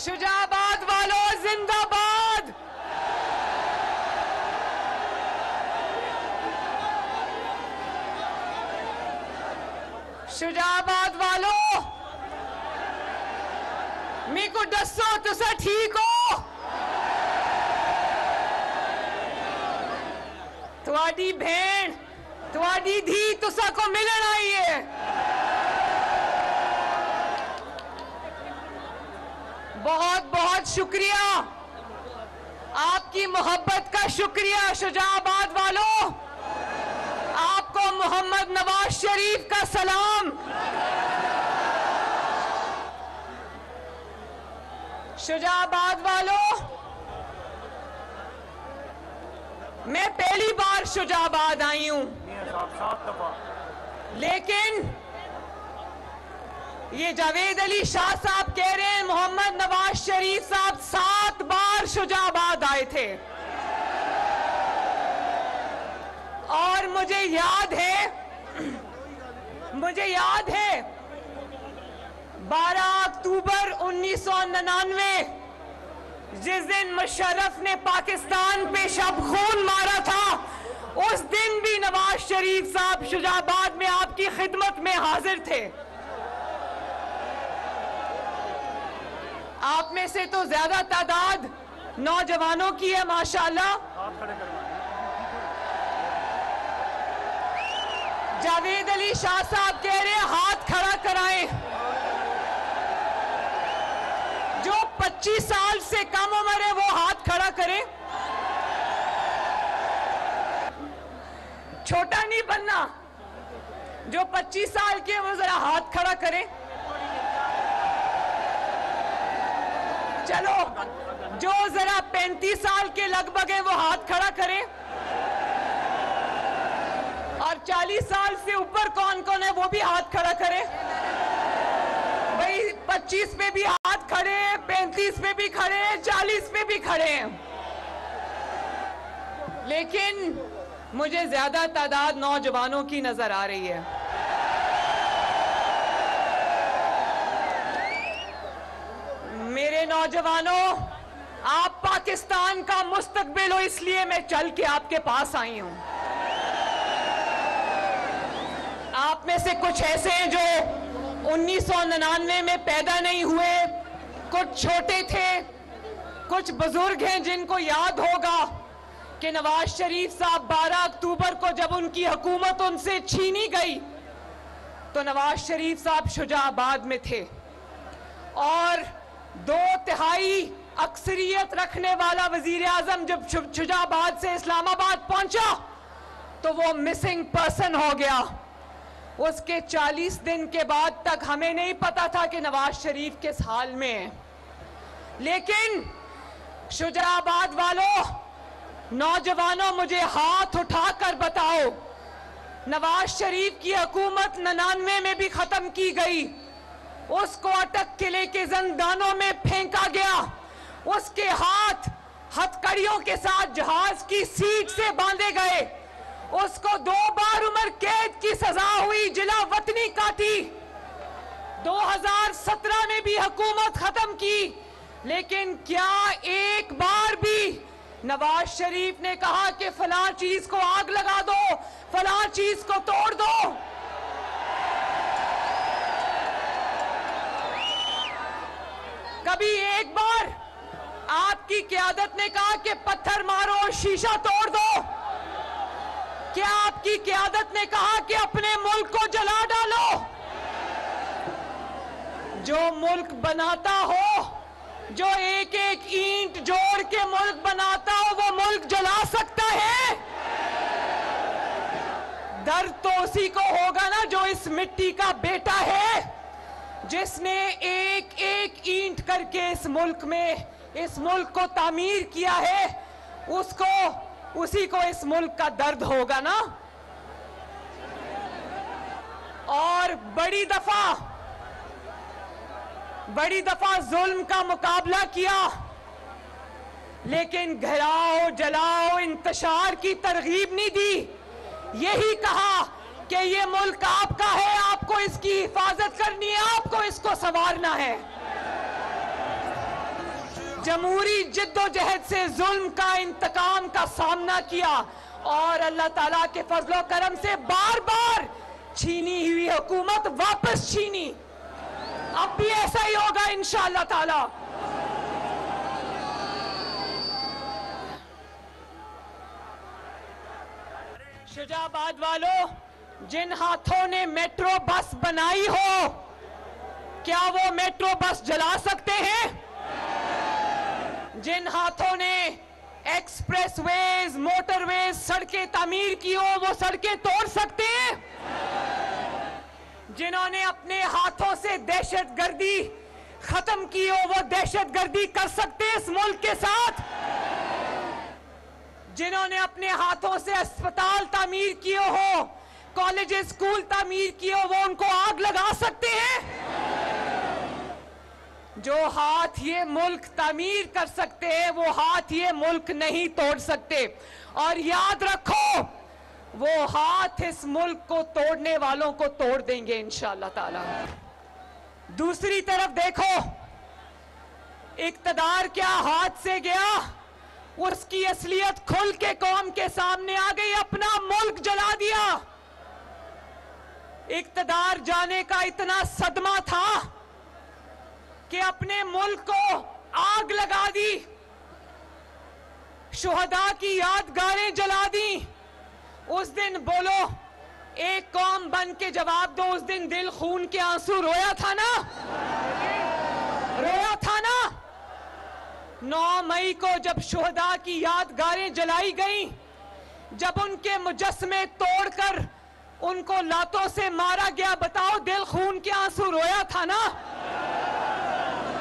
शुजाबाद वालों जिंदाबाद। शुजाबाद वालों मी को दसो तुसा ठीक हो? तुहाडी भेण तुहाडी धी तुसा को मिलन आई है। बहुत बहुत शुक्रिया, आपकी मोहब्बत का शुक्रिया शुजाबाद वालों। आपको मोहम्मद नवाज शरीफ का सलाम। शुजाबाद वालों, मैं पहली बार शुजाबाद आई हूं, लेकिन ये जावेद अली शाह साहब कह रहे हैं मोहम्मद नवाज शरीफ साहब 7 बार शुजाबाद आए थे। और मुझे याद है 12 अक्टूबर 1999 जिस दिन मुशर्रफ ने पाकिस्तान पे शब खून मारा था, उस दिन भी नवाज शरीफ साहब शुजाबाद में आपकी खिदमत में हाजिर थे। आप में से तो ज्यादा तादाद नौजवानों की है माशाल्लाह। जावेद अली शाह साहब कह रहे हैं हाथ खड़ा कराएं। जो 25 साल से कम उम्र है वो हाथ खड़ा करें। छोटा नहीं बनना, जो 25 साल के वो जरा हाथ खड़ा करें। चलो, जो जरा 35 साल के लगभग है वो हाथ खड़ा करें। और 40 साल से ऊपर कौन कौन है वो भी हाथ खड़ा करें। भाई 25 पे भी हाथ खड़े हैं, 35 पे भी खड़े हैं, 40 पे भी खड़े हैं। लेकिन मुझे ज्यादा तादाद नौजवानों की नजर आ रही है। मेरे नौजवानों, आप पाकिस्तान का मुस्तकबिल हो, इसलिए मैं चल के आपके पास आई हूं। आप में से कुछ ऐसे हैं जो 1999 में पैदा नहीं हुए, कुछ छोटे थे, कुछ बुजुर्ग हैं जिनको याद होगा कि नवाज शरीफ साहब 12 अक्टूबर को जब उनकी हुकूमत उनसे छीनी गई तो नवाज शरीफ साहब शुजाबाद में थे। और 2/3 अक्सरियत रखने वाला वजीर आजम जब शुजाबाद से इस्लामाबाद पहुंचा तो वो मिसिंग पर्सन हो गया। उसके 40 दिन के बाद तक हमें नहीं पता था कि नवाज शरीफ किस हाल में है। लेकिन शुजाबाद वालों, नौजवानों, मुझे हाथ उठाकर बताओ, नवाज शरीफ की हुकूमत 99 में भी खत्म की गई, उसको अटक किले के जंदानों में फेंका गया, उसके हाथ हथकड़ियों के साथ जहाज की सीट से बांधे गए, उसको 2 बार उम्र कैद की सजा हुई, जिला वतनी काटी। 2017 में भी हुकूमत खत्म की, लेकिन क्या एक बार भी नवाज शरीफ ने कहा कि फलां चीज को आग लगा दो, फलां चीज को तोड़ दो? कभी एक बार आपकी क़यादत ने कहा कि पत्थर मारो और शीशा तोड़ दो? क्या आपकी क़यादत ने कहा कि अपने मुल्क को जला डालो? जो मुल्क बनाता हो, जो एक एक ईंट जोड़ के मुल्क बनाता हो, वो मुल्क जला सकता है? दर्द तो उसी को होगा ना जो इस मिट्टी का बेटा है, जिसने एक एक ईंट करके इस मुल्क को तामीर किया है। उसी को इस मुल्क का दर्द होगा ना। और बड़ी दफा जुल्म का मुकाबला किया, लेकिन घेराव, जलाओ, इंतशार की तरगीब नहीं दी। यही कहा कि ये मुल्क आपका है, आपको इसकी हिफाजत करनी है, आपको इसको संवारना है। जमहूरी जिद्दोजहद से जुल्म का, इंतकाम का सामना किया और अल्लाह ताला के फजलो करम से बार बार छीनी हुई हुकूमत वापस छीनी। अब भी ऐसा ही होगा इंशाअल्लाह ताला। शुजाबाद वालों, जिन हाथों ने मेट्रो बस बनाई हो, क्या वो मेट्रो बस जला सकते हैं? जिन हाथों ने एक्सप्रेसवेज, मोटरवेज, सड़कें तामीर की हो, वो सड़कें तोड़ सकते हैं? जिन्होंने अपने हाथों से दहशतगर्दी खत्म की हो, वो दहशतगर्दी कर सकते हैं इस मुल्क के साथ? जिन्होंने अपने हाथों से अस्पताल तामीर किए हो, कॉलेजेस, स्कूल तामीर किए हो, वो उनको आग लगा सकते हैं? जो हाथ ये मुल्क तामीर कर सकते हैं, वो हाथ ये मुल्क नहीं तोड़ सकते। और याद रखो, वो हाथ इस मुल्क को तोड़ने वालों को तोड़ देंगे इंशाअल्लाह ताला। दूसरी तरफ देखो, इक्तदार क्या हाथ से गया, उसकी असलियत खुल के कौम के सामने आ गई, अपना मुल्क जला दिया। इक्तदार जाने का इतना सदमा था कि अपने मुल्क को आग लगा दी, शुहदा की यादगारें जला दी। उस दिन बोलो, एक कौम बन के जवाब दो, उस दिन दिल खून के आंसू रोया था ना? रोया था ना? 9 मई को जब शुहदा की यादगारें जलाई गईं, जब उनके मुजस्समे तोड़कर उनको लातों से मारा गया, बताओ दिल खून के आंसू रोया था ना?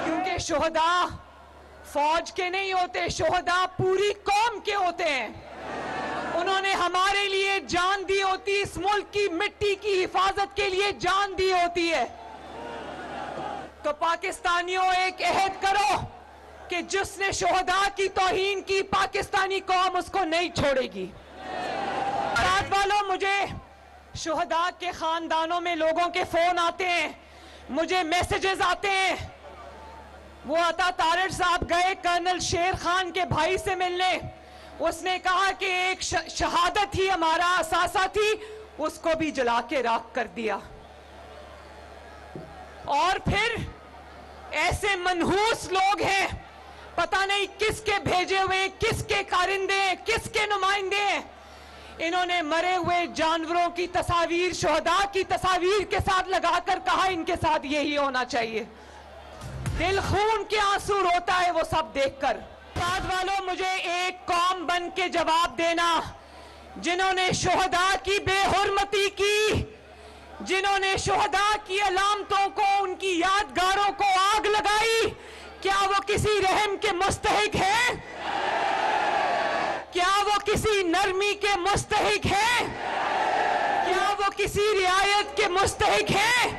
क्योंकि शुहदा फौज के नहीं होते, शुहदा पूरी कौम के होते हैं। उन्होंने हमारे लिए जान दी होती, इस मुल्क की मिट्टी की हिफाजत के लिए जान दी होती है। तो पाकिस्तानियों, एक अहद करो कि जिसने शुहदा की तौहीन की, पाकिस्तानी कौम उसको नहीं छोड़ेगी। साथ वालों, मुझे शुहदा के खानदानों में लोगों के फोन आते हैं, मुझे मैसेजेस आते हैं। वो अता तारड़ साहब गए कर्नल शेर खान के भाई से मिलने, उसने कहा कि एक शहादत ही हमारा असासा थी, उसको भी जला के राख कर दिया। और फिर ऐसे मनहूस लोग हैं, पता नहीं किसके भेजे हुए, किसके कारिंदे, किसके नुमाइंदे हैं। इन्होंने मरे हुए जानवरों की तस्वीर शुहदा की तस्वीर के साथ लगाकर कहा इनके साथ यही होना चाहिए। दिल खून के आंसू रोता है वो सब देखकर। बाद वालों, मुझे एक कौम बन के जवाब देना, जिन्होंने शुहदा की बेहुरमती की, जिन्होंने शुहदा की अलामतों को, उनकी यादगारों को आग लगाई, क्या वो किसी रहम के मुस्तहिक है? क्या वो किसी नरमी के मुस्तहिक है? क्या वो किसी रियायत के मुस्तहिक है?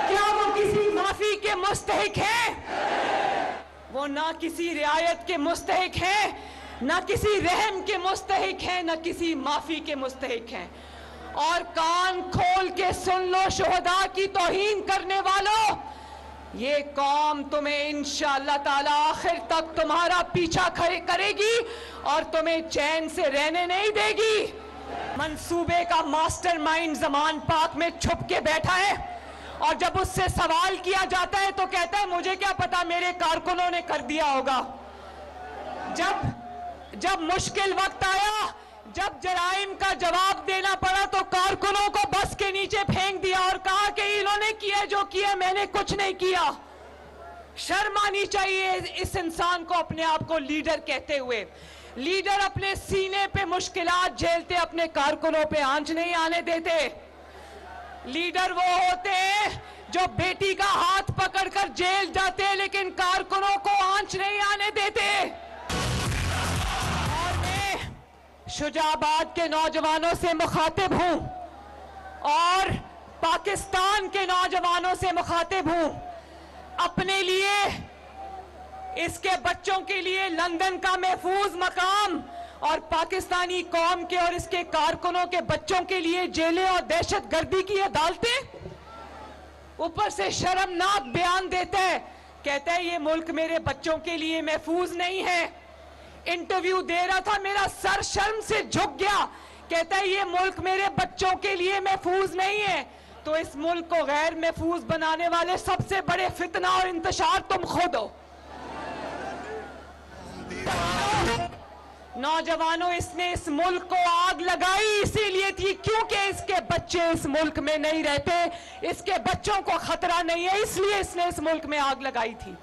क्या वो किसी माफी के मुस्तहिक है? वो ना किसी रियायत के मुस्तहिक है, ना किसी रहम के मुस्तहिक है, ना किसी माफी के मुस्तहिक है। और कान खोल के सुन लो शुहदा की तौहीन करने वालों, ये कौम तुम्हें इंशाअल्लाह ताला आखिर तक तुम्हारा पीछा करेगी और तुम्हें चैन से रहने नहीं देगी। मंसूबे का मास्टरमाइंड ज़मान पाक में छुप के बैठा है और जब उससे सवाल किया जाता है तो कहता है मुझे क्या पता, मेरे कारकुनों ने कर दिया होगा। जब मुश्किल वक्त आया, जब जराइम का जवाब देना पड़ा तो कारकुनों को बस के नीचे फेंक दिया और कहा कि इन्होंने किया जो किया, मैंने कुछ नहीं किया। शर्म आनी चाहिए इस इंसान को अपने आप को लीडर कहते हुए। लीडर अपने सीने पे मुश्किलात झेलते, अपने कारकुनों पे आंच नहीं आने देते। लीडर वो होते हैं जो बेटी का हाथ पकड़कर जेल जाते हैं लेकिन कारकुनों को आंच नहीं आने देते। और मैं शुजाबाद के नौजवानों से मुखातिब हूं और पाकिस्तान के नौजवानों से मुखातिब हूं, अपने लिए, इसके बच्चों के लिए लंदन का महफूज मकाम और पाकिस्तानी कौम के और इसके कारकुनों के बच्चों के लिए जेलें और दहशतगर्दी की अदालतें। ऊपर से शर्मनाक बयान देता है कहता है ये मुल्क मेरे बच्चों के लिए महफूज नहीं है। इंटरव्यू दे रहा था, मेरा सर शर्म से झुक गया। कहता है ये मुल्क मेरे बच्चों के लिए महफूज नहीं है। तो इस मुल्क को गैर महफूज बनाने वाले सबसे बड़े फितना और इंतशार तुम खुद हो। नौजवानों, इसने इस मुल्क को आग लगाई इसीलिए थी क्योंकि इसके बच्चे इस मुल्क में नहीं रहते, इसके बच्चों को खतरा नहीं है, इसलिए इसने इस मुल्क में आग लगाई थी।